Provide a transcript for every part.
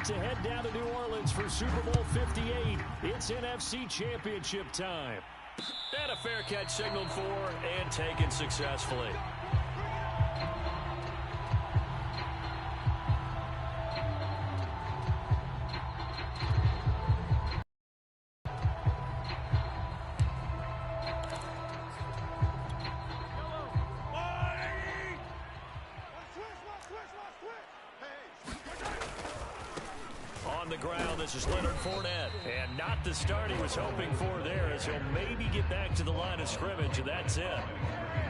to head down to New Orleans for Super Bowl 58. It's NFC Championship time. And a fair catch signaled for and taken successfully. On the ground, this is Leonard Fournette. And not the start he was hoping for there, as he'll maybe get back to the line of scrimmage, and that's it.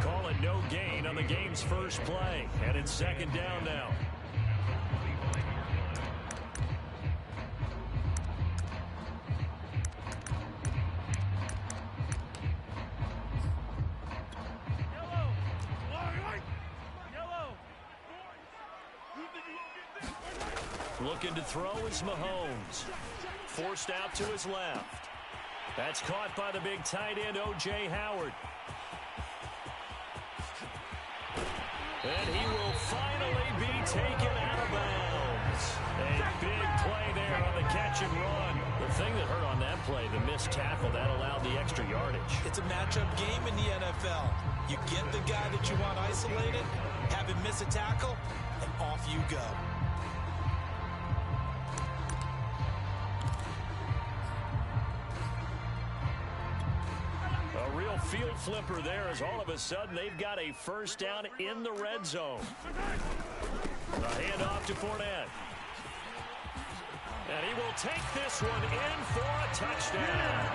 Call it no gain on the game's first play. And it's second down now. Looking to throw is Mahomes. Forced out to his left. That's caught by the big tight end, O.J. Howard. And he will finally be taken out of bounds. A big play there on the catch and run. The thing that hurt on that play, the missed tackle, that allowed the extra yardage. It's a matchup game in the NFL. You get the guy that you want isolated, have him miss a tackle, and off you go. A real field flipper there, as all of a sudden they've got a first down in the red zone. A handoff to Fournette. And he will take this one in for a touchdown.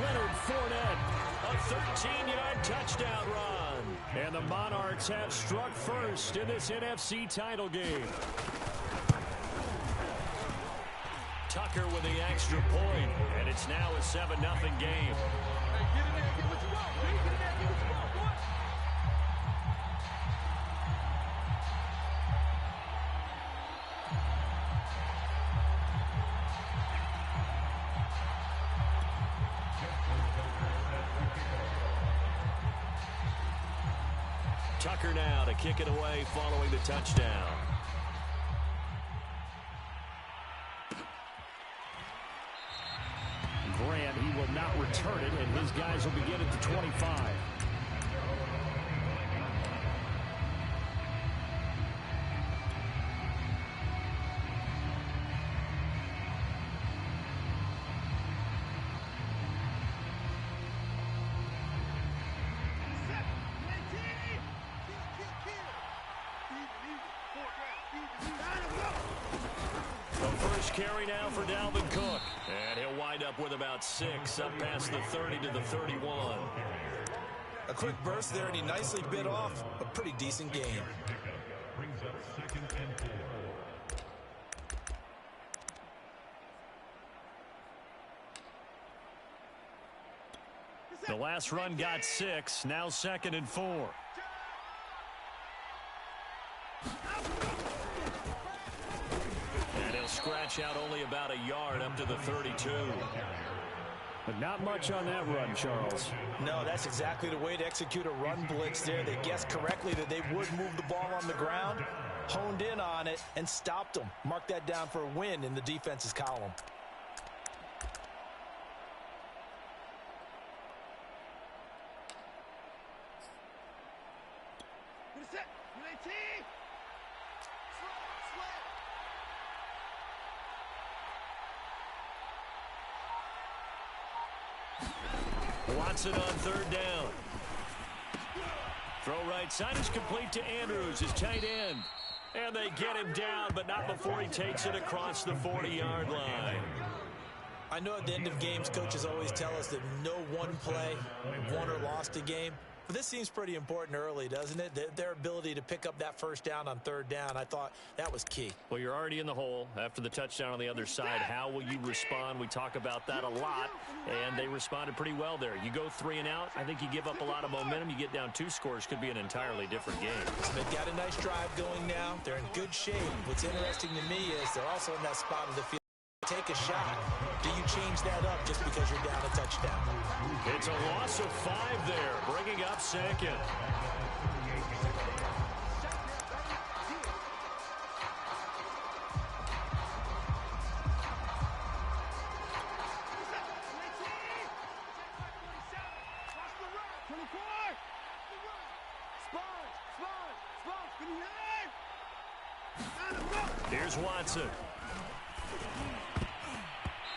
Leonard Fournette, a 13-yard touchdown run. And the Monarchs have struck first in this NFC title game. Tucker with the extra point, and it's now a 7-0 game. Tucker now to kick it away following the touchdown. Grant, he will not return it, and his guys will begin at the 25. Carry now for Dalvin Cook. And he'll wind up with about 6, up past the 30 to the 31. A quick burst there, and he nicely bit off a pretty decent game. The last run got 6, now 2nd and 4. Scratch out only about a yard up to the 32. But not much on that run, Charles. No, that's exactly the way to execute a run blitz there. They guessed correctly that they would move the ball on the ground, honed in on it, and stopped them. Mark that down for a win in the defense's column. Watson on 3rd down. Throw right side is complete to Andrews, his tight end. And they get him down, but not before he takes it across the 40-yard line. I know at the end of games, coaches always tell us that no one play won or lost a game. But this seems pretty important early, doesn't it? Their ability to pick up that first down on 3rd down, I thought that was key. Well, you're already in the hole after the touchdown on the other side. How will you respond? We talk about that a lot, and they responded pretty well there. You go 3 and out, I think you give up a lot of momentum. You get down 2 scores, could be an entirely different game. So they've got a nice drive going now. They're in good shape. What's interesting to me is they're also in that spot of the field. Take a shot. Do you change that up just because you're down a touchdown? It's a loss of 5 there, bringing up 2nd. Here's Watson.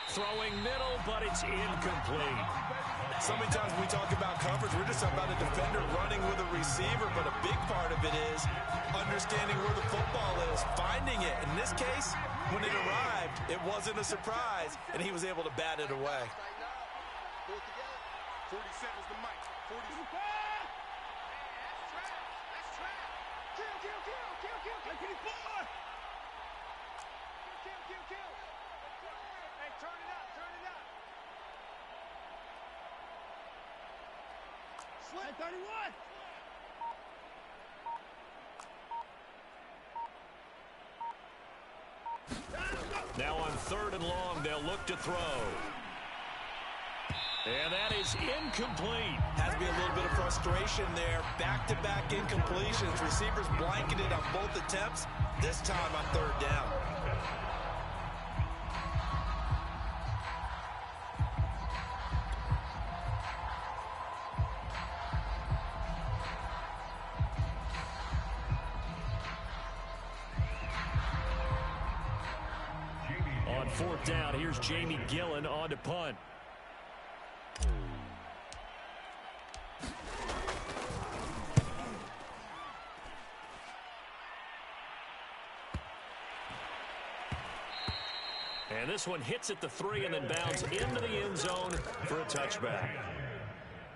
Throwing middle, but it's incomplete. So many times when we talk about coverage, we're just talking about a defender running with a receiver, but a big part of it is understanding where the football is, finding it. In this case, when it arrived, it wasn't a surprise, and he was able to bat it away. 47 is the mic. 40. That's trap. Kill. Hey, turn it up. Slip. 31. Now on 3rd and long, they'll look to throw. And that is incomplete. Has to be a little bit of frustration there. Back-to-back incompletions. Receivers blanketed on both attempts, this time on 3rd down. On 4th down, here's Jamie Gillen on to punt. And this one hits at the 3 and then bounds into the end zone for a touchback.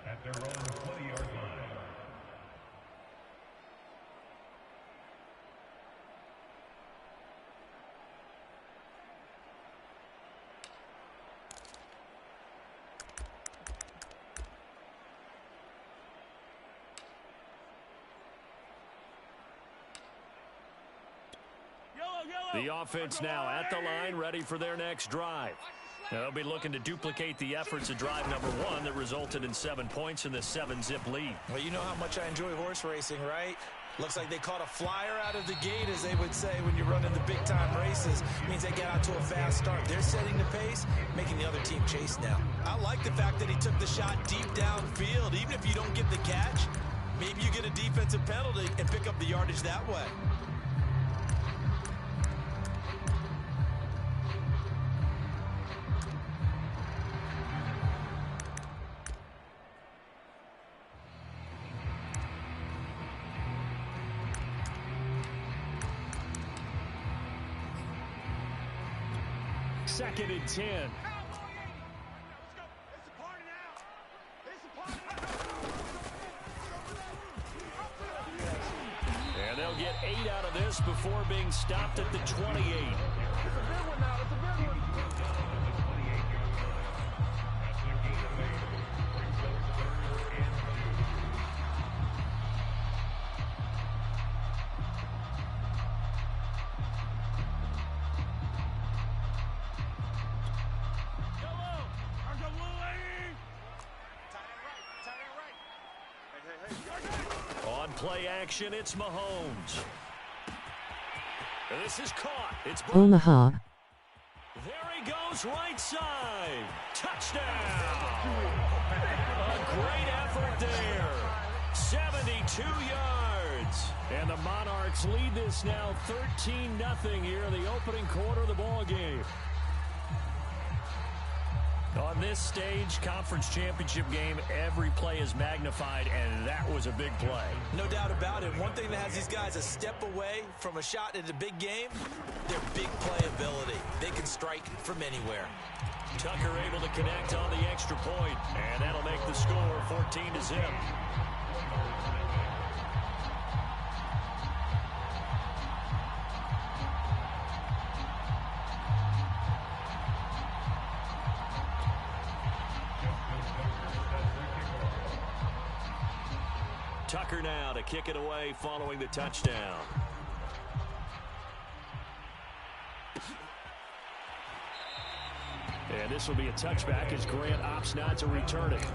At their own 20-yard line. The offense now at the line, ready for their next drive. They'll be looking to duplicate the efforts of drive number 1 that resulted in 7 points in the 7-zip lead. Well, you know how much I enjoy horse racing, right? Looks like they caught a flyer out of the gate, as they would say when you're running the big-time races. Means they get out to a fast start. They're setting the pace, making the other team chase now. I like the fact that he took the shot deep downfield. Even if you don't get the catch, maybe you get a defensive penalty and pick up the yardage that way. Second and 10. And they'll get 8 out of this before being stopped at the 28. Play action, it's Mahomes. And this is caught. It's Omaha. There he goes, right side. Touchdown. A great effort there. 72 yards. And the Monarchs lead this now 13-0 here in the opening quarter of the ball game. On this stage, conference championship game, every play is magnified, and that was a big play. No doubt about it. One thing that has these guys a step away from a shot at a big game, their big play ability. They can strike from anywhere. Tucker able to connect on the extra point, and that'll make the score 14-0. Tucker now to kick it away following the touchdown. And this will be a touchback as Grant opts not to return it.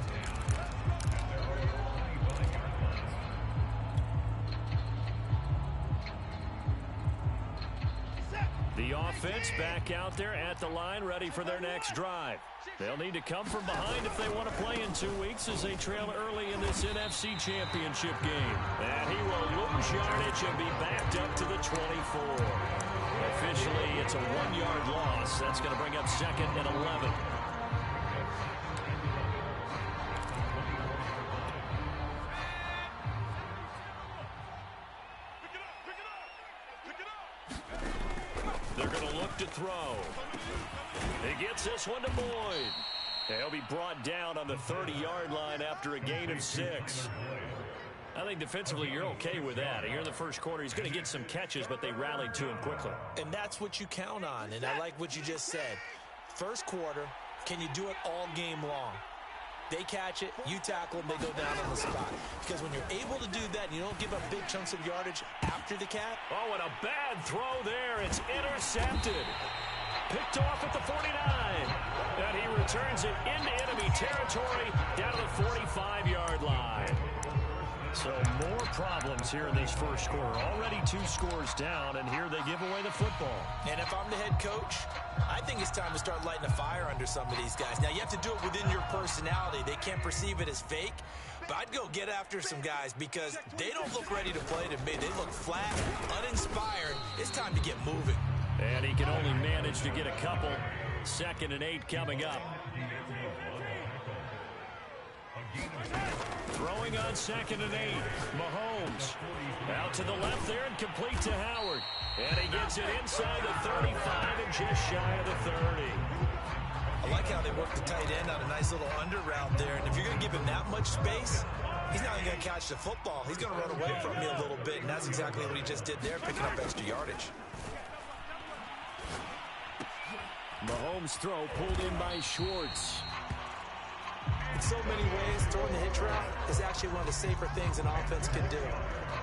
The offense back out there at the line, ready for their next drive. They'll need to come from behind if they want to play in 2 weeks as they trail early in this NFC Championship game. And he will lose yardage and be backed up to the 24. A officially, it's a 1-yard loss. That's going to bring up 2nd and 11. They're going to look to throw. He gets this one to Boyd. He'll be brought down on the 30-yard line after a gain of 6. I think defensively you're okay with that. Here in the first quarter, he's going to get some catches, but they rallied to him quickly. And that's what you count on, and I like what you just said. First quarter, can you do it all game long? They catch it, you tackle them, they go down on the spot. Because when you're able to do that and you don't give up big chunks of yardage after the catch. Oh, and a bad throw there. It's intercepted. Picked off at the 49. And he returns it into enemy territory down to the 45-yard line. So more problems here in this first quarter. Already 2 scores down, and here they give away the football. And if I'm the head coach, I think it's time to start lighting a fire under some of these guys. Now, you have to do it within your personality. They can't perceive it as fake. But I'd go get after some guys because they don't look ready to play to me. They look flat, uninspired. It's time to get moving. And he can only manage to get a couple. 2nd and 8 coming up. Throwing on 2nd and 8. Mahomes out to the left there and complete to Howard. And he gets it inside the 35 and just shy of the 30. I like how they work the tight end on a nice little under route there. And if you're going to give him that much space, he's not even going to catch the football. He's going to run away from me a little bit, and that's exactly what he just did there, picking up extra yardage. Mahomes' throw pulled in by Schwartz. In so many ways, throwing the hitch route is actually one of the safer things an offense can do.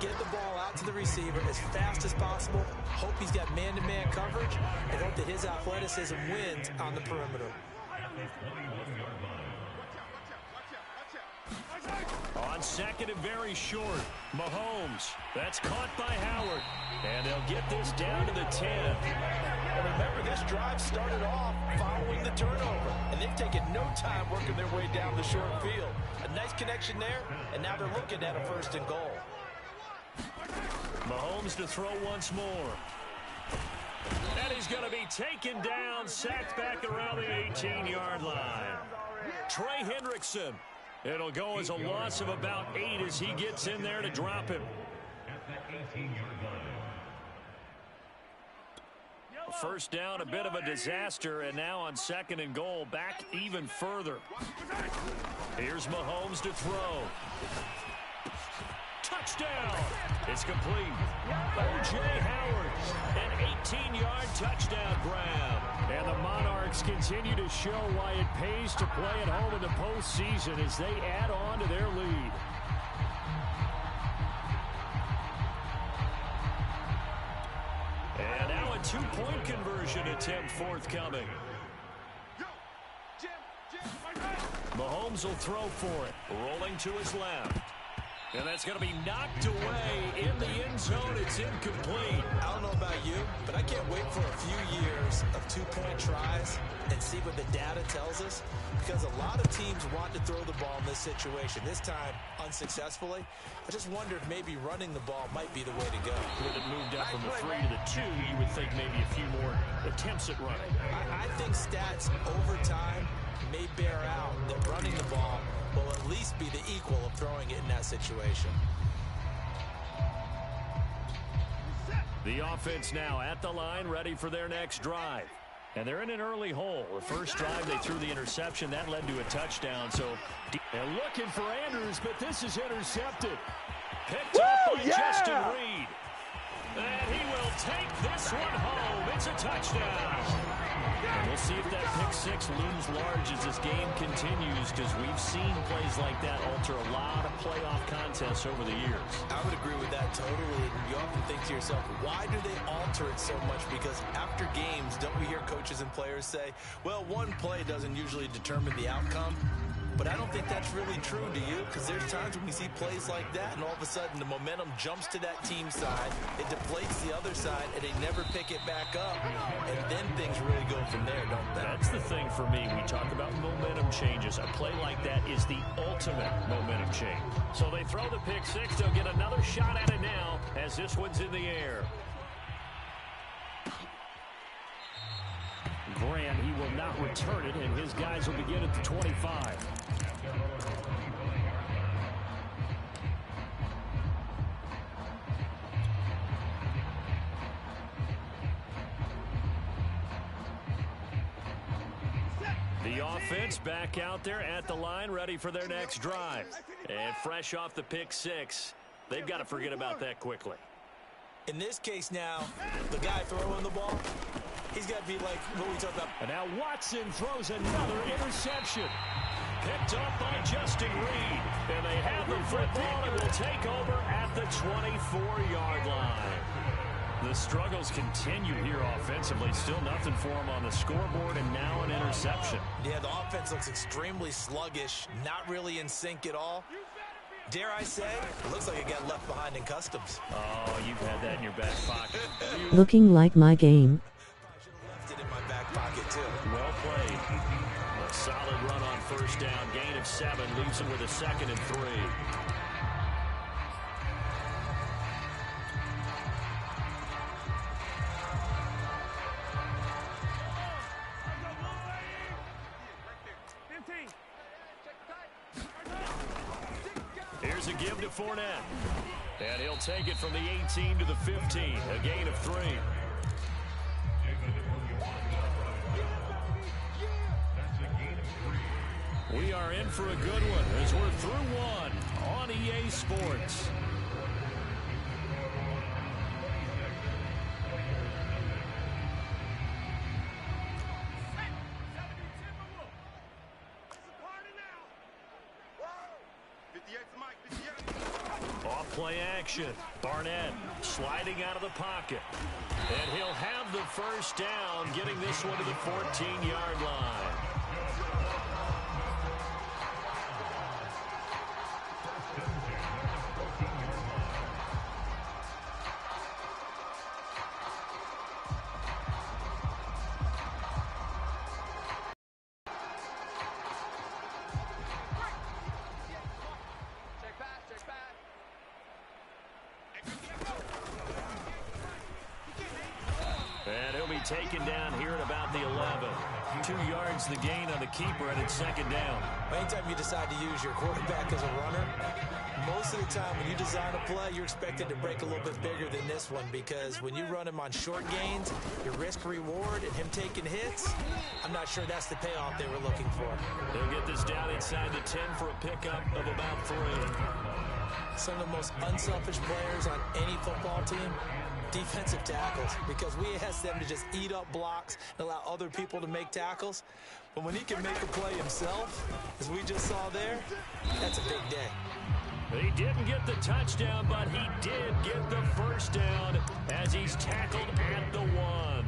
Get the ball out to the receiver as fast as possible, hope he's got man-to-man coverage, and hope that his athleticism wins on the perimeter. On 2nd and very short, Mahomes. That's caught by Howard. And they'll get this down to the 10. And remember, this drive started off following the turnover, and they've taken no time working their way down the short field. A nice connection there, and now they're looking at a 1st and goal. Mahomes to throw once more. And he's going to be taken down, sacked back around the 18-yard line. Trey Hendrickson. It'll go as a loss of about 8 as he gets in there to drop him. First down, a bit of a disaster, and now on 2nd and goal, back even further. Here's Mahomes to throw. Touchdown! It's complete. O.J. Howard, an 18-yard touchdown grab. And the Monarchs continue to show why it pays to play at home in the postseason as they add on to their lead. And now a 2-point conversion attempt forthcoming. Mahomes will throw for it. Rolling to his left. And that's going to be knocked away in the end zone. It's incomplete. I don't know about you, but I can't wait for a few years of 2-point tries and see what the data tells us, because a lot of teams want to throw the ball in this situation. This time, unsuccessfully. I just wonder if maybe running the ball might be the way to go. With it moved up from the 3 to the 2, you would think maybe a few more attempts at running. I think stats over time may bear out that running the ball will at least be the equal of throwing it in that situation. The offense now at the line, ready for their next drive. And they're in an early hole. The first drive, they threw the interception. That led to a touchdown. So they're looking for Andrews, but this is intercepted. Picked up by Justin Reed. And he will take this one home. It's a touchdown. And we'll see if that pick 6 looms large as this game continues, because we've seen plays like that alter a lot of playoff contests over the years. I would agree with that totally. And you often think to yourself, why do they alter it so much? Because after games, don't we hear coaches and players say, well, one play doesn't usually determine the outcome? But I don't think that's really true, do you? Because there's times when we see plays like that, and all of a sudden the momentum jumps to that team side, it deflates the other side, and they never pick it back up. And then things really go from there, don't they? That's the thing for me. We talk about momentum changes. A play like that is the ultimate momentum change. So they throw the pick 6. They'll get another shot at it now as this one's in the air. Grant. He will not return it, and his guys will begin at the 25. The offense back out there at the line, ready for their next drive. And fresh off the pick six, they've got to forget about that quickly. In this case now, the guy throwing the ball, he's got to be like what we talked about. And now Watson throws another interception. Picked up by Justin Reed. And they have the football and will take over at the 24-yard line. The struggles continue here offensively. Still nothing for them on the scoreboard, and now an interception. Yeah, the offense looks extremely sluggish, not really in sync at all. Dare I say, it looks like it got left behind in customs. Oh, you've had that in your back pocket. Looking like my game. I should have left it in my back pocket, too. Well played. A solid run on first down. Gain of 7 leaves him with a 2nd and 3. Here's a give to Fournette. And he'll take it from the 18 to the 15. A gain of 3. We are in for a good one as we're through one on EA Sports. Off-play action. Barnett sliding out of the pocket. And he'll have the first down, getting this one to the 14-yard line. And he'll be taken down here at about the 11. 2 yards the gain on the keeper, and it's 2nd down. Anytime you decide to use your quarterback as a runner, most of the time when you design a play, you're expected to break a little bit bigger than this one, because when you run him on short gains, your risk-reward and him taking hits, I'm not sure that's the payoff they were looking for. They'll get this down inside the 10 for a pickup of about 3. Some of the most unselfish players on any football team, defensive tackles, because we ask them to just eat up blocks and allow other people to make tackles. But when he can make a play himself, as we just saw there, that's a big day. He didn't get the touchdown, but he did get the first down as he's tackled at the 1.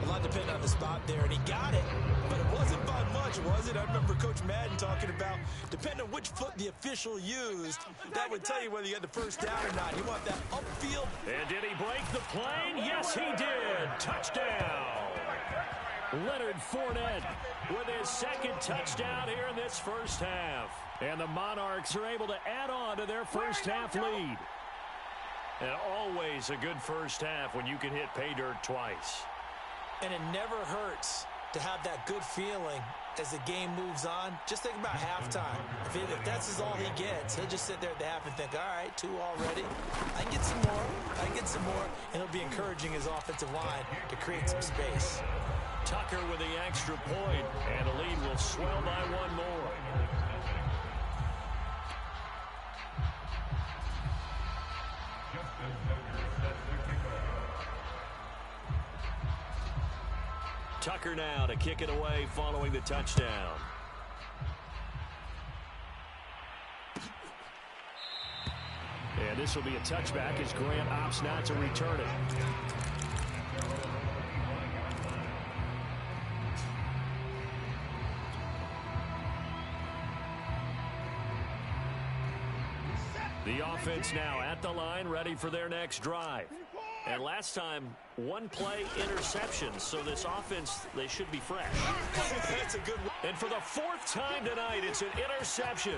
A lot depended on the spot there, and he got it, but it wasn't by much, was it? I remember Coach Madden talking about, depending on which foot the official used, that would tell you whether you got the first down or not. You want that upfield. And did he break the plane? Yes, he did. Touchdown. Leonard Fournette with his 2nd touchdown here in this first half. And the Monarchs are able to add on to their first half lead. And always a good first half when you can hit pay dirt twice. And it never hurts to have that good feeling as the game moves on. Just think about halftime. If that's all he gets, he'll just sit there at the half and think, all right, 2 already. I can get some more. I can get some more. And it'll be encouraging his offensive line to create some space. Tucker with the extra point, and the lead will swell by 1 more. Tucker now to kick it away following the touchdown. And this will be a touchback as Grant opts not to return it. The offense now at the line, ready for their next drive. And last time, 1-play interception, so this offense, they should be fresh. That's a good one. And for the 4th time tonight, it's an interception.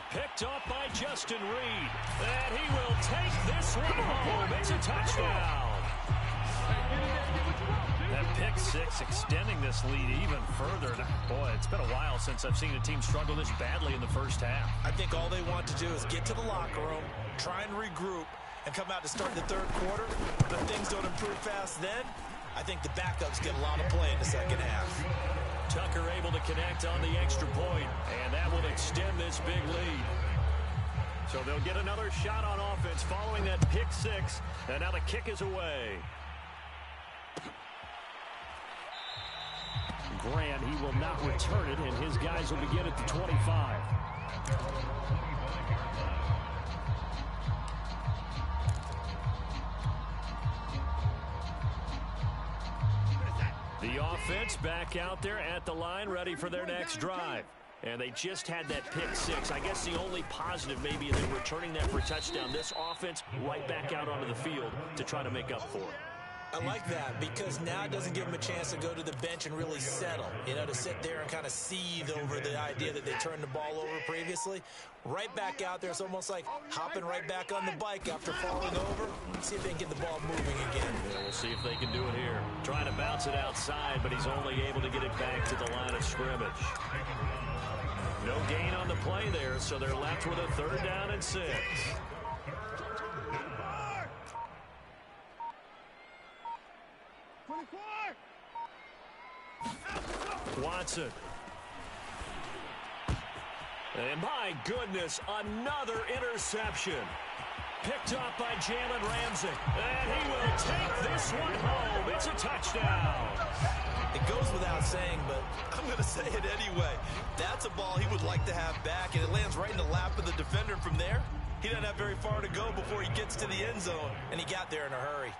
Picked up by Justin Reed. And he will take this one home. It's a touchdown. That pick six, extending this lead even further. Boy, it's been a while since I've seen a team struggle this badly in the first half. I think all they want to do is get to the locker room, try and regroup, and come out to start the third quarter. But if things don't improve fast then, I think the backups get a lot of play in the second half. Tucker able to connect on the extra point, and that will extend this big lead. So they'll get another shot on offense following that pick six, and now the kick is away. Grant, he will not return it, and his guys will begin at the 25. The offense back out there at the line, ready for their next drive. And they just had that pick six. I guess the only positive maybe is in returning that for a touchdown. This offense right back out onto the field to try to make up for it. I like that because now it doesn't give them a chance to go to the bench and really settle. You know, to sit there and kind of seethe over the idea that they turned the ball over previously. Right back out there. It's almost like hopping right back on the bike after falling over. Let's see if they can get the ball moving again. Yeah, we'll see if they can do it here. Trying to bounce it outside, but he's only able to get it back to the line of scrimmage. No gain on the play there, so they're left with a 3rd down and 6. Watson. And my goodness, another interception. Picked up by Jalen Ramsey. And he will take this one home. It's a touchdown. It goes without saying, but I'm going to say it anyway. That's a ball he would like to have back, and it lands right in the lap of the defender. From there, he doesn't have very far to go before he gets to the end zone, and he got there in a hurry.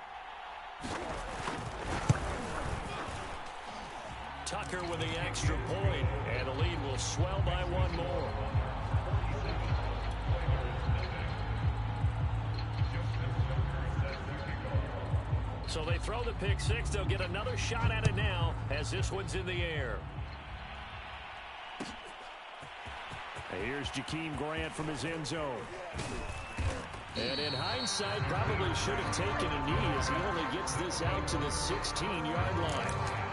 Tucker with the extra point, and the lead will swell by one more. So they throw the pick six. They'll get another shot at it now as this one's in the air. Here's Jakeem Grant from his end zone. And in hindsight, probably should have taken a knee as he only gets this out to the 16-yard line.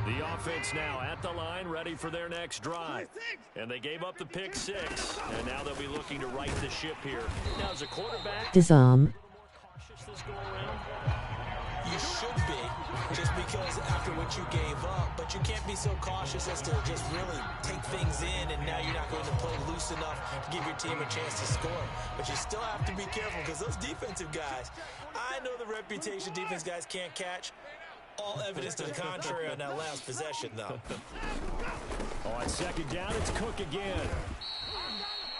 The offense now at the line, ready for their next drive. And they gave up the pick six, and now they'll be looking to right the ship here. Now, as a quarterback, disarm. cautious this go around. You should be, just because after what you gave up, but you can't be so cautious as to just really take things in, and now you're not going to play loose enough to give your team a chance to score. But you still have to be careful because those defensive guys, I know the reputation defense guys can't catch. All evidence to the contrary on that last possession, though. On 2nd down, it's Cook again.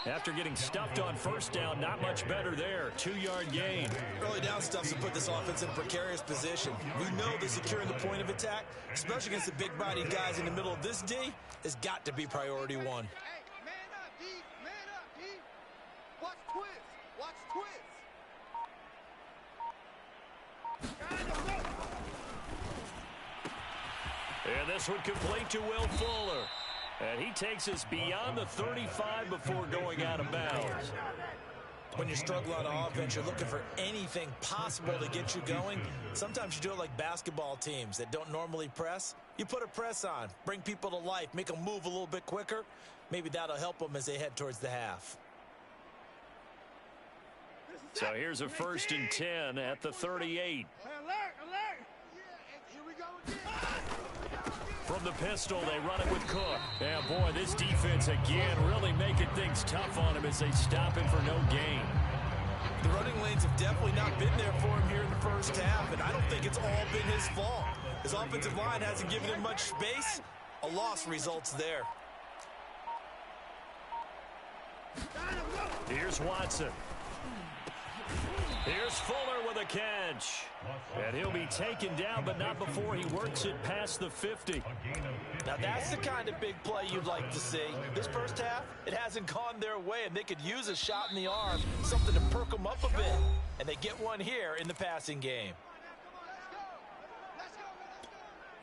After getting stuffed on 1st down, not much better there. 2-yard gain. Early down stuff to put this offense in a precarious position. We know that securing the point of attack, especially against the big-bodied guys in the middle of this D, has got to be priority one. Hey, man up, D. Man up, D. Watch twist. Watch twist. And this one complete to Will Fuller. And he takes us beyond the 35 before going out of bounds. When you struggle on offense, you're looking for anything possible to get you going. Sometimes you do it like basketball teams that don't normally press. You put a press on, bring people to life, make them move a little bit quicker. Maybe that'll help them as they head towards the half. So here's a 1st and 10 at the 38. Alert, alert. Yeah, here we go again. From the pistol, they run it with Cook. And boy, this defense again really making things tough on him as they stop him for no gain. The running lanes have definitely not been there for him here in the first half, and I don't think it's all been his fault. His offensive line hasn't given him much space. A loss results there. Here's Watson. Here's Fuller with a catch. And he'll be taken down, but not before he works it past the 50. Now that's the kind of big play you'd like to see. This first half, it hasn't gone their way, and they could use a shot in the arm, something to perk them up a bit. And they get one here in the passing game.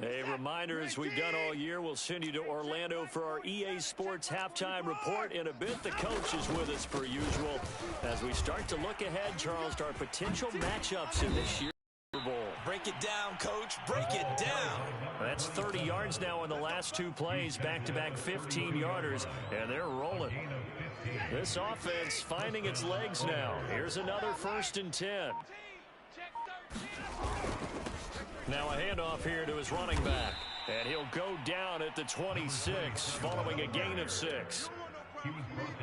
A reminder, as we've done all year, we'll send you to Orlando for our EA Sports Halftime Report. In a bit, the coach is with us per usual as we start to look ahead, Charles, to our potential matchups in this year's Super Bowl. Break it down, Coach. Break it down. That's 30 yards now in the last two plays, back-to-back 15-yarders, and they're rolling. This offense finding its legs now. Here's another 1st and 10. Now a handoff here to his running back. And he'll go down at the 26 following a gain of 6.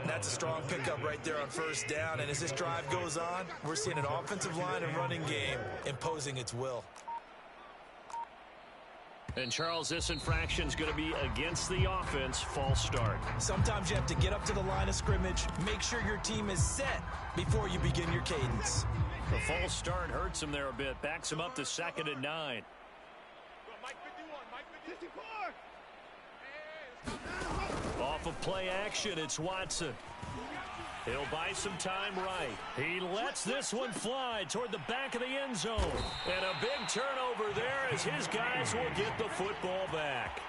That's a strong pickup right there on 1st down. And as this drive goes on, we're seeing an offensive line and running game imposing its will. And, Charles, this infraction is going to be against the offense. False start. Sometimes you have to get up to the line of scrimmage, make sure your team is set before you begin your cadence. The false start hurts him there a bit. Backs him up to 2nd and 9. Off of play action, it's Watson. He'll buy some time right. He lets this one fly toward the back of the end zone. And a big turnover there as his guys will get the football back.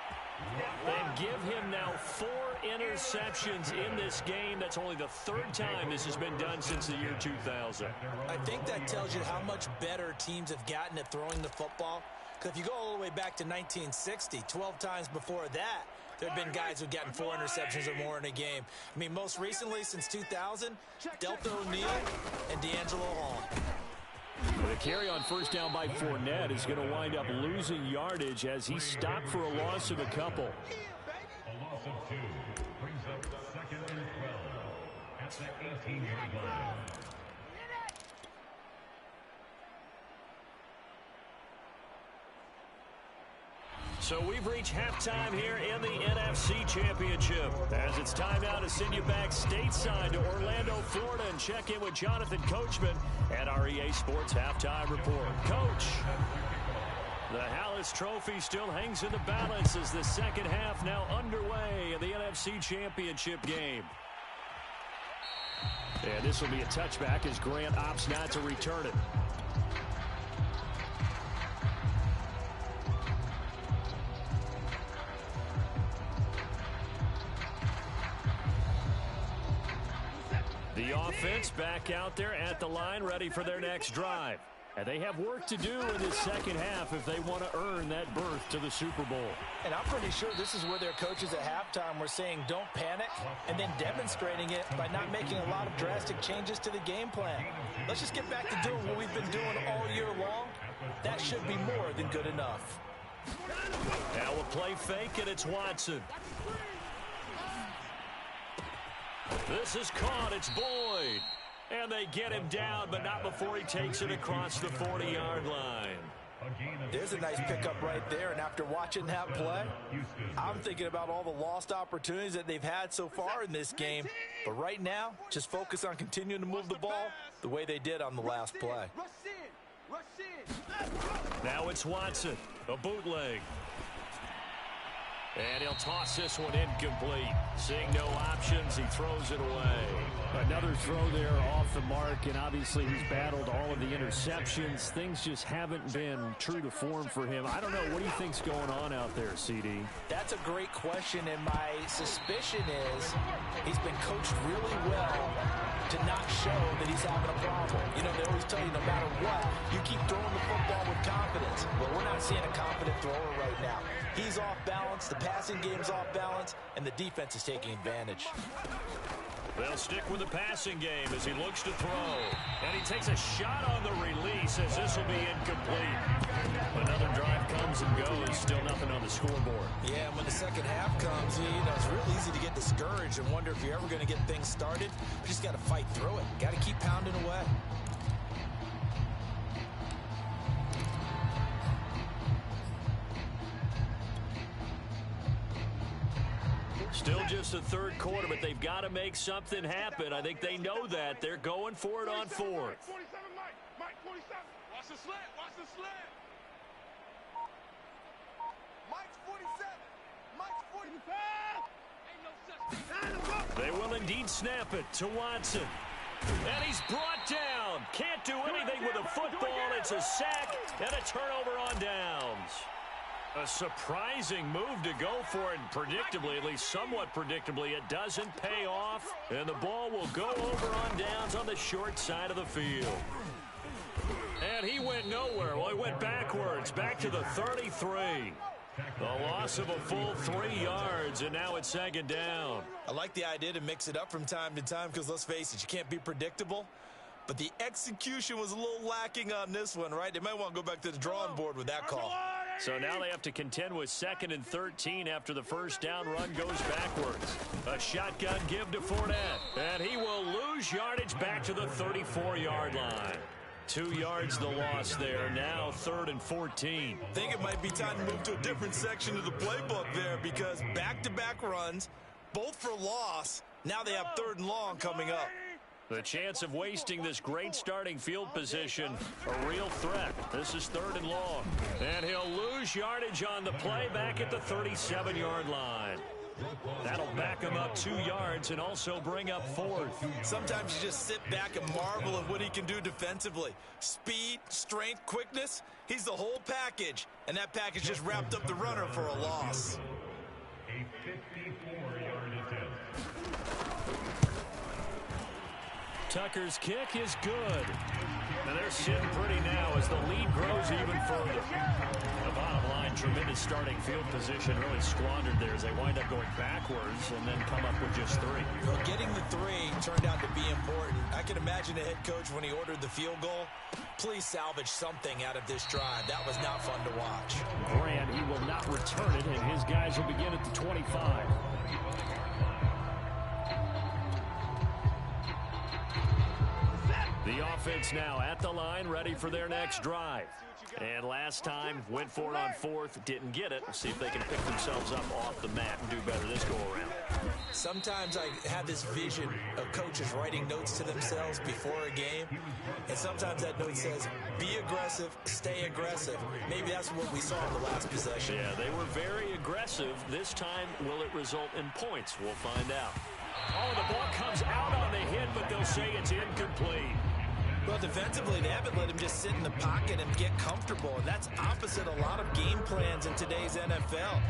And give him now 4 interceptions in this game. That's only the 3rd time this has been done since the year 2000. I think that tells you how much better teams have gotten at throwing the football. Because if you go all the way back to 1960, 12 times before that, there have been guys who've gotten 4 interceptions or more in a game. I mean, most recently, since 2000, Delta O'Neal and D'Angelo Hall. The carry on 1st down by Fournette is going to wind up losing yardage as he stopped for a loss of a couple. A loss of 2 brings up 2nd and 12 at the 18-yard line. So we've reached halftime here in the NFC Championship. As it's time now to send you back stateside to Orlando, Florida, and check in with Jonathan Coachman at our EA Sports Halftime Report. Coach, the Hallis Trophy still hangs in the balance as the second half now underway in the NFC Championship game. And this will be a touchback as Grant opts not to return it. The offense back out there at the line, ready for their next drive. And they have work to do in this second half if they want to earn that berth to the Super Bowl. And I'm pretty sure this is where their coaches at halftime were saying don't panic, and then demonstrating it by not making a lot of drastic changes to the game plan. Let's just get back to doing what we've been doing all year long. That should be more than good enough. Now a play fake, and it's Watson. This is caught. It's Boyd. And they get him down, but not before he takes it across the 40-yard line. There's a nice pickup right there, and after watching that play, I'm thinking about all the lost opportunities that they've had so far in this game. But right now, just focus on continuing to move the ball the way they did on the last play. Now it's Watson, a bootleg. And he'll toss this one incomplete. Seeing no options, he throws it away. Another throw there off the mark, and obviously he's battled all of the interceptions. Things just haven't been true to form for him. I don't know. What do you think's going on out there, CD? That's a great question, and my suspicion is he's been coached really well to not show that he's having a problem. You know, they always tell you no matter what, you keep throwing the football with confidence. Well, we're not seeing a confident thrower right now. He's off balance, the passing game's off balance, and the defense is taking advantage. They'll stick with the passing game as he looks to throw. And he takes a shot on the release as this will be incomplete. Another drive comes and goes. Still nothing on the scoreboard. Yeah, and when the second half comes, it's real easy to get discouraged and wonder if you're ever going to get things started. You just got to fight through it. Got to keep pounding away. Still just the third quarter, but they've got to make something happen. I think they know that. They're going for it on fourth. 47, Mike 47. Watch the slant. Watch the slant. Mike's 47. Mike's 45. Ain't no such thing. They will indeed snap it to Watson. And he's brought down. Can't do anything with a football. It's a sack and a turnover on downs. A surprising move to go for it, and predictably, at least somewhat predictably, it doesn't pay off, and the ball will go over on downs on the short side of the field. And he went nowhere. Well, he went backwards, back to the 33. The loss of a full 3 yards, and now it's 2nd down. I like the idea to mix it up from time to time because, let's face it, you can't be predictable. But the execution was a little lacking on this one, right? They might want to go back to the drawing board with that call. So now they have to contend with 2nd and 13 after the first down run goes backwards. A shotgun give to Fournette, and he will lose yardage back to the 34-yard line. 2 yards the loss there. Now 3rd and 14. I think it might be time to move to a different section of the playbook there because back-to-back runs, both for loss. Now they have 3rd and long coming up. The chance of wasting this great starting field position, a real threat. This is 3rd and long. And he'll lose yardage on the play back at the 37-yard line. That'll back him up 2 yards and also bring up 4th. Sometimes you just sit back and marvel at what he can do defensively. Speed, strength, quickness, he's the whole package. And that package just wrapped up the runner for a loss. A 54-yard attempt. Tucker's kick is good. And they're sitting pretty now as the lead grows even further. The bottom line, tremendous starting field position, really squandered there as they wind up going backwards and then come up with just 3. Well, getting the 3 turned out to be important. I can imagine the head coach when he ordered the field goal. Please salvage something out of this drive. That was not fun to watch. Grant, he will not return it, and his guys will begin at the 25. The offense now at the line, ready for their next drive. And last time, went for it on 4th, didn't get it. We'll see if they can pick themselves up off the mat and do better this go-around. Sometimes I have this vision of coaches writing notes to themselves before a game, and sometimes that note says, be aggressive, stay aggressive. Maybe that's what we saw in the last possession. Yeah, they were very aggressive. This time, will it result in points? We'll find out. Oh, the ball comes out on the hit, but they'll say it's incomplete. Well, defensively, they haven't let him just sit in the pocket and get comfortable, and that's opposite a lot of game plans in today's NFL.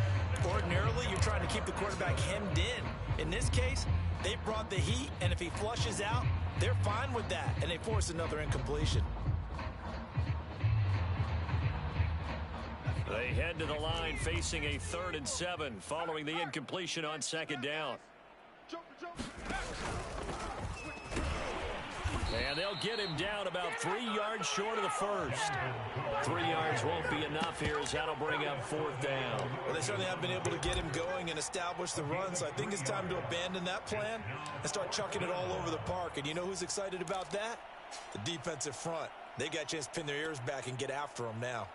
Ordinarily, you're trying to keep the quarterback hemmed in. In this case, they brought the heat, and if he flushes out, they're fine with that, and they force another incompletion. They head to the line facing a 3rd and 7 following the incompletion on 2nd down. And they'll get him down about 3 yards short of the first. 3 yards won't be enough here as that'll bring up 4th down. Well, they certainly have been able to get him going and establish the run, so I think it's time to abandon that plan and start chucking it all over the park. And you know who's excited about that? The defensive front. They got a chance to pin their ears back and get after him now.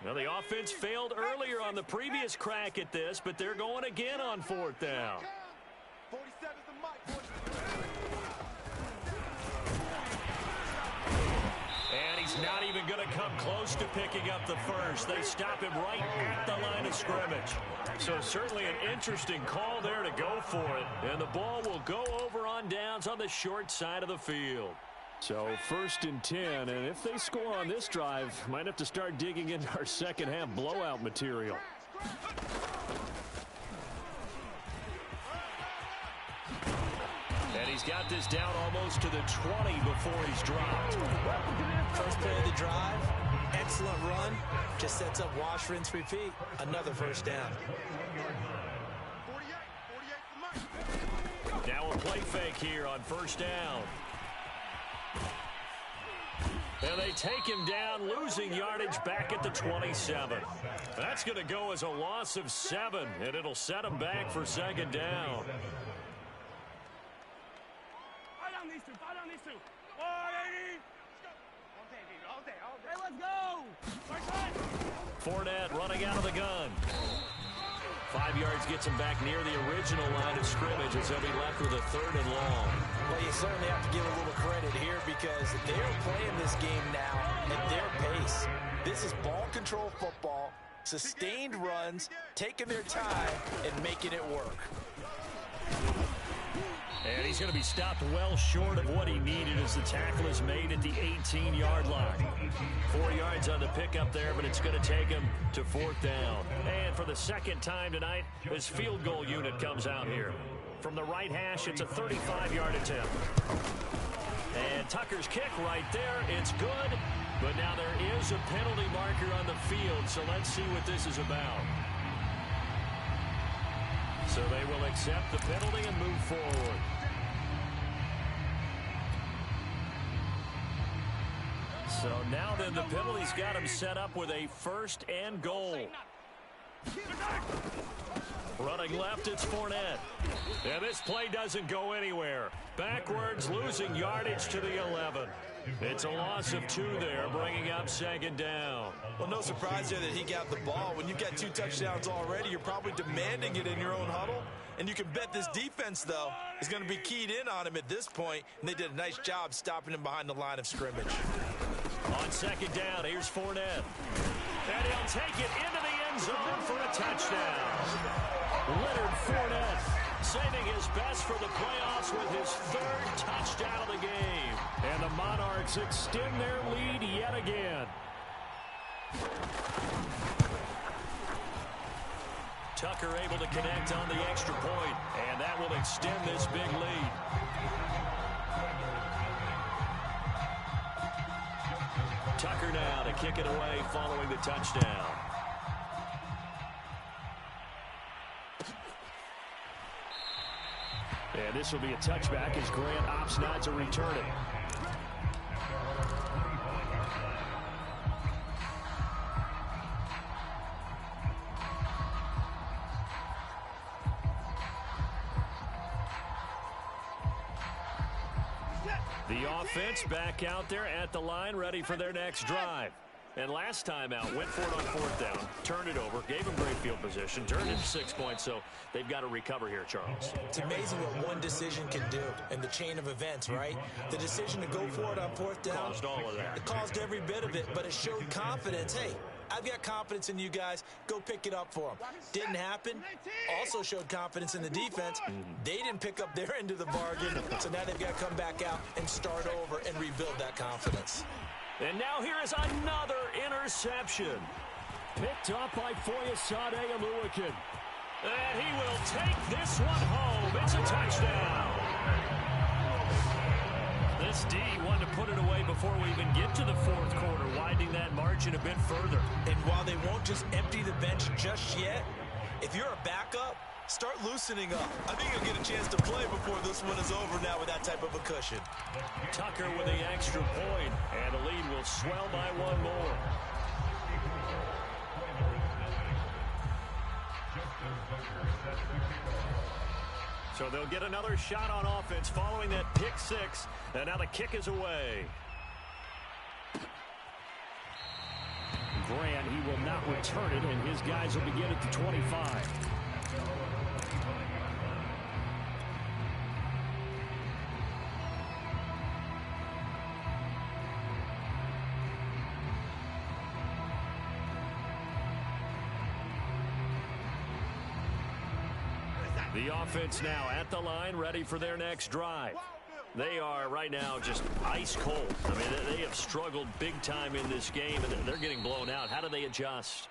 Well, the offense failed earlier on the previous crack at this, but they're going again on 4th down. 47's the mic. And he's not even going to come close to picking up the first. They stop him right at the line of scrimmage. So certainly an interesting call there to go for it. And the ball will go over on downs on the short side of the field. So 1st and 10, and if they score on this drive, might have to start digging into our second half blowout material. And he's got this down almost to the 20 before he's dropped. First play of the drive, excellent run, just sets up wash, rinse, repeat. Another first down. Now a play fake here on 1st down. And they take him down, losing yardage back at the 27. That's going to go as a loss of 7, and it'll set him back for 2nd down. Fournette running out of the gun. 5 yards gets him back near the original line of scrimmage as he'll be left with a 3rd and long. Well, you certainly have to give a little credit here because they're playing this game now at their pace. This is ball control football, sustained runs, taking their time and making it work. And he's going to be stopped well short of what he needed as the tackle is made at the 18-yard line. 4 yards on the pickup there, but it's going to take him to 4th down. And for the second time tonight, his field goal unit comes out here. From the right hash, it's a 35-yard attempt. And Tucker's kick right there, it's good. But now there is a penalty marker on the field, so let's see what this is about. So they will accept the penalty and move forward. So now then the penalty's got him set up with a 1st and goal. Running left, it's Fournette. And this play doesn't go anywhere. Backwards, losing yardage to the 11. It's a loss of 2 there, bringing up 2nd down. Well, no surprise there that he got the ball. When you've got 2 touchdowns already, you're probably demanding it in your own huddle. And you can bet this defense, though, is going to be keyed in on him at this point. And they did a nice job stopping him behind the line of scrimmage. On 2nd down, here's Fournette. And he'll take it into the end zone for a touchdown. Leonard Fournette saving his best for the playoffs with his 3rd touchdown of the game. And the Monarchs extend their lead yet again. Tucker able to connect on the extra point, and that will extend this big lead. Tucker now to kick it away following the touchdown. And this will be a touchback as Grant opts not to return it. The offense back out there at the line, ready for their next drive. And last time out, went for it on 4th down, turned it over, gave them great field position, turned it into 6 points, so they've got to recover here, Charles. It's amazing what one decision can do in the chain of events, right? The decision to go for it on 4th down. Caused all of that. It caused every bit of it, but it showed confidence. Hey, I've got confidence in you guys. Go pick it up for them. Didn't happen. Also showed confidence in the defense. They didn't pick up their end of the bargain, so now they've got to come back out and start over and rebuild that confidence. And now here is another interception. Picked up by Foyesade Oluwakin. And he will take this one home. It's a touchdown. This D wanted to put it away before we even get to the 4th quarter, widening that margin a bit further. And while they won't just empty the bench just yet, if you're a backup, start loosening up. I think you'll get a chance to play before this one is over now with that type of a cushion. Tucker with the extra point, and the lead will swell by 1 more. So they'll get another shot on offense following that pick 6, and now the kick is away. Grant, he will not return it, and his guys will begin at the 25. The offense now at the line, ready for their next drive. They are right now just ice cold. I mean, they have struggled big time in this game, and they're getting blown out. How do they adjust?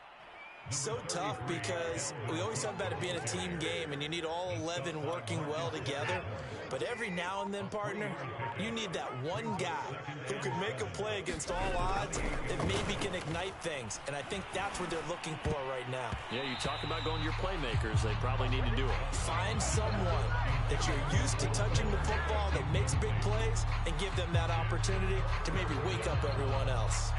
So tough because we always talk about it being a team game, and you need all 11 working well together. But every now and then, partner, you need that one guy who can make a play against all odds that maybe can ignite things. And I think that's what they're looking for right now. Yeah, you talk about going to your playmakers. They probably need to do it. Find someone that you're used to touching the football that makes big plays and give them that opportunity to maybe wake up everyone else.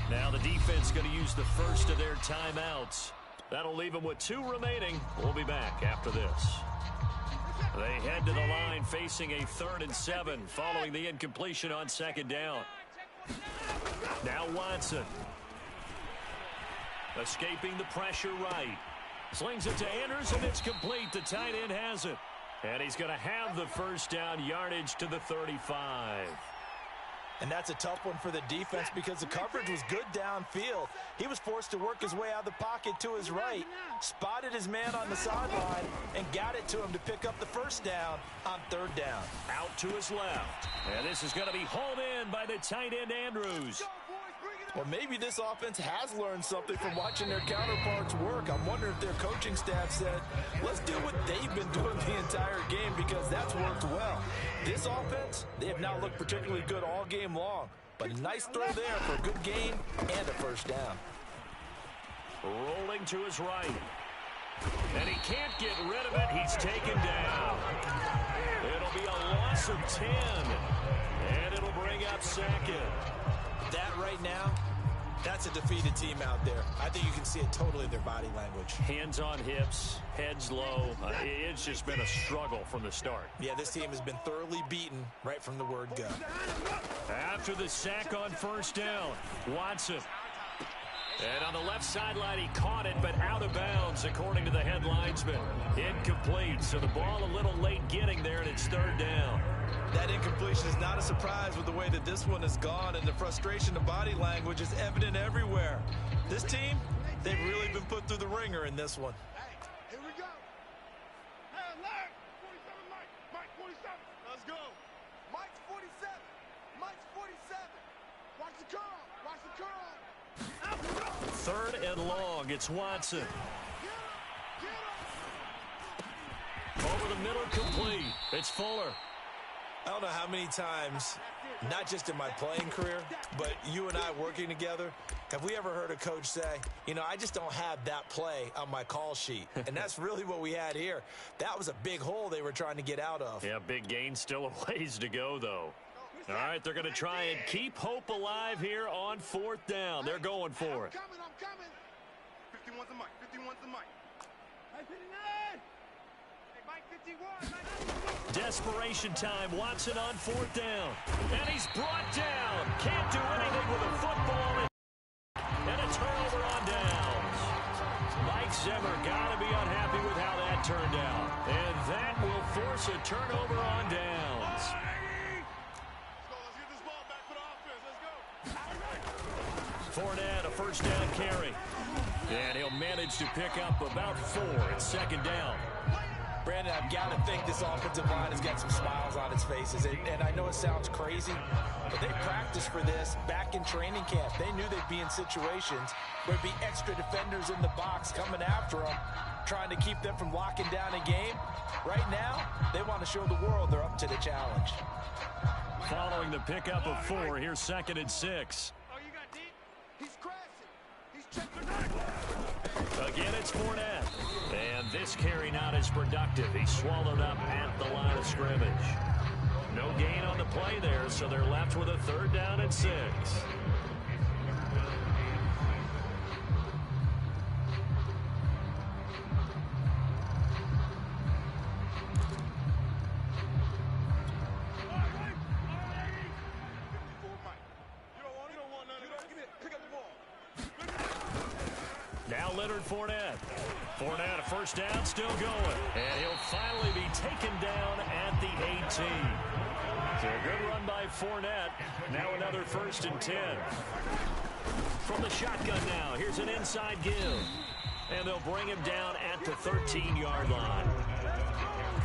Now the defense going to use the first of their timeouts. That'll leave them with 2 remaining. We'll be back after this. They head to the line facing a 3rd and 7 following the incompletion on 2nd down. Now Watson. Escaping the pressure right. Slings it to Anders, and it's complete. The tight end has it. And he's going to have the first down, yardage to the 35. And that's a tough one for the defense because the coverage was good downfield. He was forced to work his way out of the pocket to his right, spotted his man on the sideline, and got it to him to pick up the first down on third down. Out to his left. And this is going to be hauled in by the tight end, Andrews. Well, maybe this offense has learned something from watching their counterparts work. I'm wondering if their coaching staff said, let's do what they've been doing the entire game because that's worked well. This offense, they have not looked particularly good all game long. But a nice throw there for a good gain and a first down. Rolling to his right. And he can't get rid of it. He's taken down. It'll be a loss of 10. And it'll bring up second. That right now, that's a defeated team out there. I think you can see it totally in their body language. Hands on hips, heads low. It's just been a struggle from the start. Yeah, this team has been thoroughly beaten right from the word go. After the sack on first down, Watson. And on the left sideline, he caught it, but out of bounds, according to the head linesman. Incomplete, so the ball a little late getting there, and it's third down. That incompletion is not a surprise with the way that this one has gone, and the frustration of body language is evident everywhere. This team, they've really been put through the ringer in this one. Hey, here we go. Hey, alert! 47, Mike. Mike 47. Let's go. Mike's 47. Mike's 47. Watch the curl. Watch the curl. Third and long, it's Watson. Over the middle, complete. It's Fuller. I don't know how many times, not just in my playing career, but you and I working together, have we ever heard a coach say, you know, I just don't have that play on my call sheet. And that's really what we had here. That was a big hole they were trying to get out of. Yeah, big gain, still a ways to go, though. All right, they're going to try and keep hope alive here on fourth down. They're going for it. I'm coming. 51's the Mike. 51's the Mike. Hey, 59. Hey, Mike 51. Desperation time. Watson on fourth down. And he's brought down. Can't do anything with a football. And a turnover on downs. Mike Zimmer got to be unhappy with how that turned out. And that will force a turnover on downs. Fournette, a first down carry. And he'll manage to pick up about 4 at second down. Brandon, I've got to think this offensive line has got some smiles on its faces. And I know it sounds crazy, but they practiced for this back in training camp. They knew they'd be in situations where there'd be extra defenders in the box coming after them, trying to keep them from locking down a game. Right now, they want to show the world they're up to the challenge. Following the pickup of 4, here's second and 6. He's crashing. He's checking. Again, it's Fournette. And this carry not as productive. He's swallowed up at the line of scrimmage. No gain on the play there, so they're left with a third down and 6. Now Leonard Fournette. Fournette, a first down, still going. And he'll finally be taken down at the 18. So a good run by Fournette. Now another first and 10. From the shotgun now, here's an inside give. And they'll bring him down at the 13-yard line.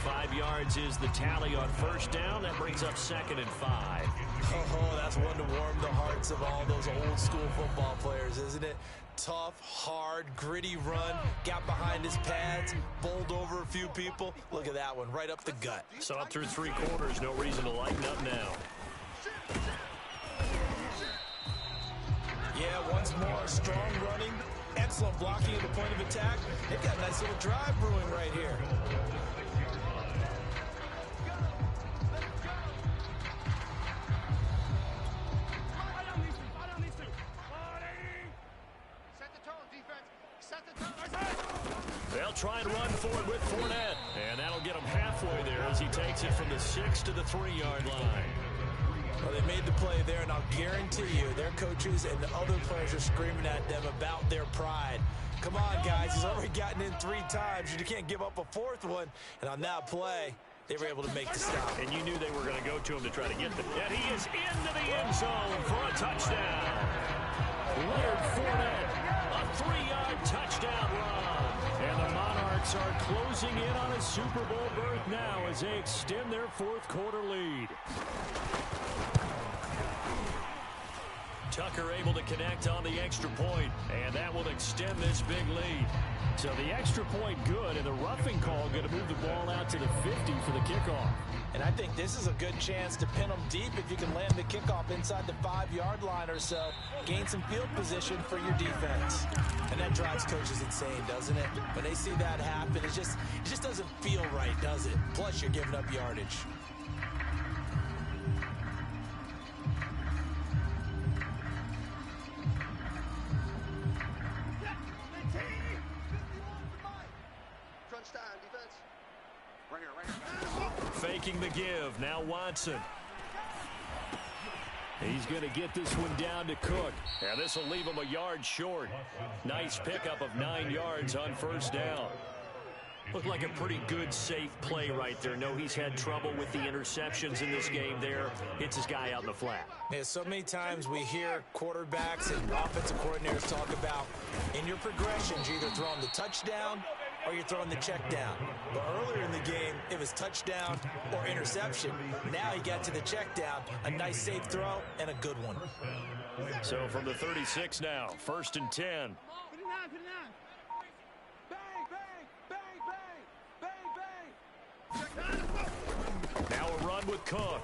5 yards is the tally on first down. That brings up second and 5. Oh, that's one to warm the hearts of all those old-school football players, isn't it? Tough, hard, gritty run, got behind his pads, bowled over a few people. Look at that one, right up the gut. Saw it through 3 quarters, no reason to lighten up now. Yeah, once more, strong running, excellent blocking at the point of attack. They've got a nice little drive brewing right here. They'll try and run forward with Fournette. And that'll get him halfway there as he takes it from the 6 to the 3-yard line. Well, they made the play there, and I'll guarantee you their coaches and the other players are screaming at them about their pride. Come on, guys. He's already gotten in 3 times. You can't give up a 4th one. And on that play, they were able to make the stop. And you knew they were going to go to him to try to get them. And he is into the end zone for a touchdown. Leonard Fournette, a 3-yard touchdown run. And the Monarchs are closing in on a Super Bowl berth now as they extend their fourth quarter lead. Tucker able to connect on the extra point, and that will extend this big lead. So the extra point good, and the roughing call going to move the ball out to the 50 for the kickoff. And I think this is a good chance to pin them deep if you can land the kickoff inside the 5-yard line or so. Gain some field position for your defense. And that drives coaches insane, doesn't it? When they see that happen, it just doesn't feel right, does it? Plus, you're giving up yardage. Faking the give. Now Watson. He's going to get this one down to Cook. And this will leave him a yard short. Nice pickup of 9 yards on first down. Looked like a pretty good, safe play right there. No, he's had trouble with the interceptions in this game there. Hits his guy out in the flat. Yeah, so many times we hear quarterbacks and offensive coordinators talk about in your progressions, you're either throwing the touchdown or you're throwing the check down. But earlier in the game, it was touchdown or interception. Now he got to the check down, a nice safe throw, and a good one. So from the 36 now, 1st and 10. Now a run with Cook.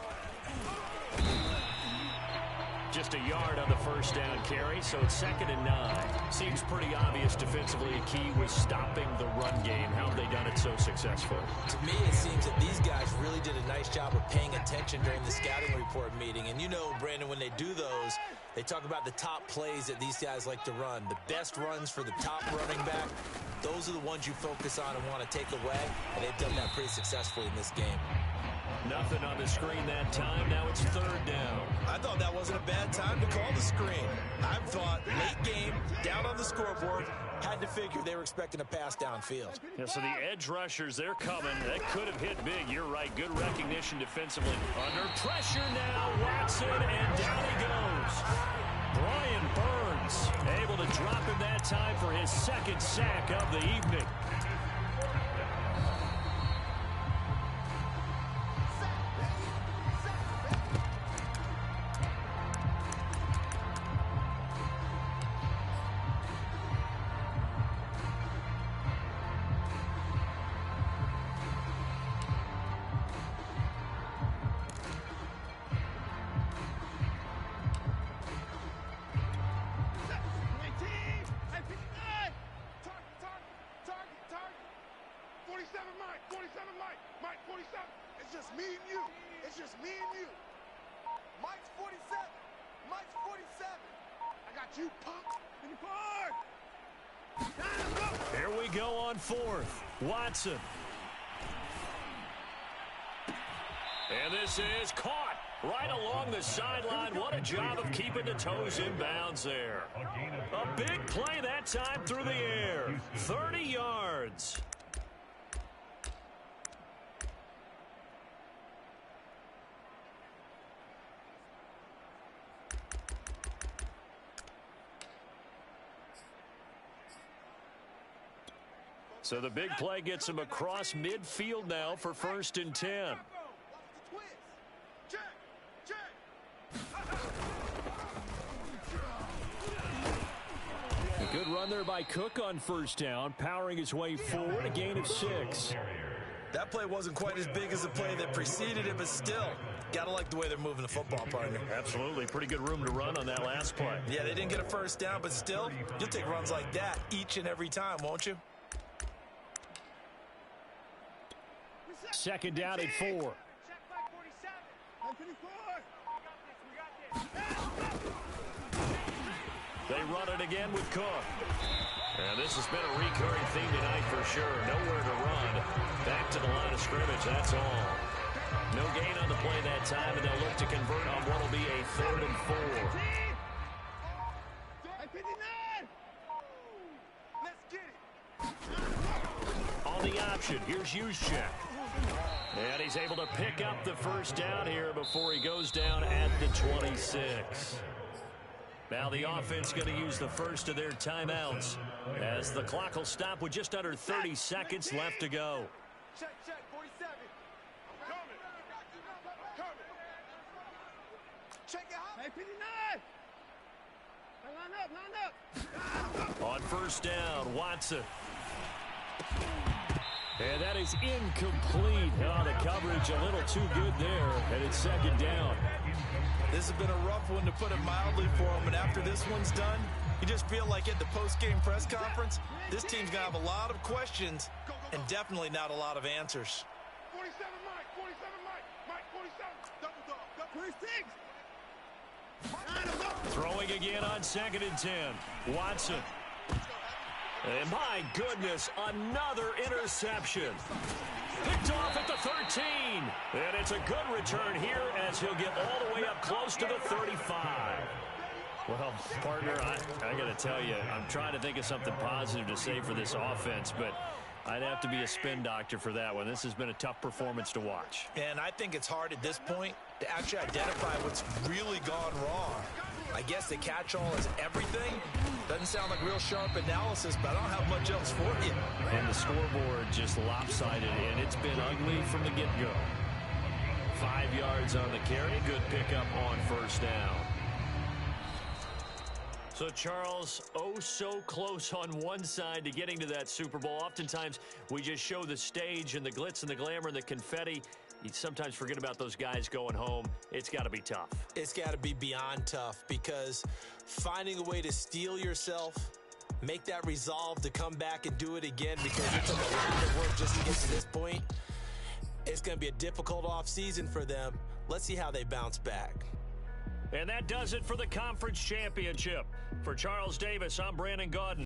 Just a yard on the first down carry, so it's 2nd and 9. Seems pretty obvious defensively a key was stopping the run game. How have they done it so successfully? To me, it seems that these guys really did a nice job of paying attention during the scouting report meeting. And you know, Brandon, when they do those, they talk about the top plays that these guys like to run. The best runs for the top running back, those are the ones you focus on and want to take away. And they've done that pretty successfully in this game. Nothing on the screen that time. Now it's 3rd down. I thought that wasn't a bad time to call the screen. I thought late game, down on the scoreboard, had to figure they were expecting a pass downfield. Yeah, so the edge rushers, they're coming. That could have hit big. You're right. Good recognition defensively. Under pressure now, Watson, and down he goes. Brian Burns able to drop him that time for his 2nd sack of the evening. Here we go on 4th. Watson. And this is caught right along the sideline. What a job of keeping the toes in bounds there. A big play that time through the air. 30 yards. So the big play gets him across midfield now for 1st and 10. A good run there by Cook on 1st down, powering his way forward, a gain of 6. That play wasn't quite as big as the play that preceded it, but still, gotta like the way they're moving the football, partner. Absolutely. Pretty good room to run on that last play. Yeah, they didn't get a 1st down, but still, you'll take runs like that each and every time, won't you? 2nd down and 4. They run it again with Cook. And this has been a recurring theme tonight for sure. Nowhere to run. Back to the line of scrimmage, that's all. No gain on the play that time, and they'll look to convert on what will be a 3rd and 4. Let's get it. On the option, here's Juszczyk. And he's able to pick up the first down here before he goes down at the 26. Now the offense going to use the first of their timeouts as the clock will stop with just under 30 seconds left to go. Check, 47. I'm coming. Coming. Check it out. Hey, 59. Line up. On first down, Watson. And that is incomplete. Oh, the coverage a little too good there, and it's second down. This has been a rough one, to put it mildly, for him. And after this one's done, you just feel like at the post-game press conference, this team's going to have a lot of questions and definitely not a lot of answers. 47 Mike, 47. Double dog, 26. Throwing again on 2nd and 10. Watson. And my goodness, another interception. Picked off at the 13. And it's a good return here as he'll get all the way up close to the 35. Well, partner, I got to tell you, I'm trying to think of something positive to say for this offense, but I'd have to be a spin doctor for that one. This has been a tough performance to watch. And I think it's hard at this point to actually identify what's really gone wrong. I guess the catch-all is everything. Doesn't sound like real sharp analysis, but I don't have much else for you. And the scoreboard just lopsided, and it's been ugly from the get-go. 5 yards on the carry. Good pickup on first down. So, Charles, oh so close on one side to getting to that Super Bowl. Oftentimes, we just show the stage and the glitz and the glamour and the confetti. You sometimes forget about those guys going home. It's got to be tough. It's got to be beyond tough, because finding a way to steel yourself, make that resolve to come back and do it again, because it took a lot of work just to get to this point. It's going to be a difficult offseason for them. Let's see how they bounce back. And that does it for the conference championship. For Charles Davis, I'm Brandon Gaudin.